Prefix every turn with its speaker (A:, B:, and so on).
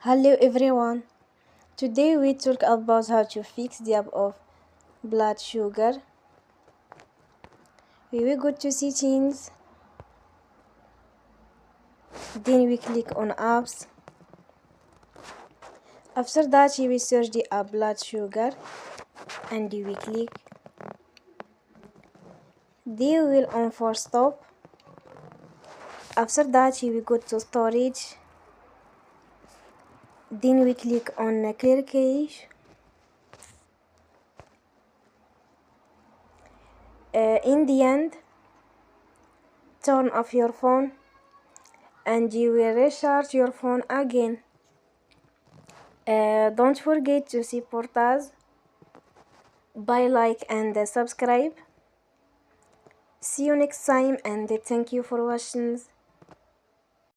A: Hello everyone. Today we talk about how to fix the up of blood sugar. We will go to settings, then we click on apps. After that we will search the app blood sugar and we click. Then we will on for stop. After that we will go to storage. Then we click on clear cache. In the end, turn off your phone and you will recharge your phone again. Don't forget to support us by like and subscribe. See you next time and thank you for watching.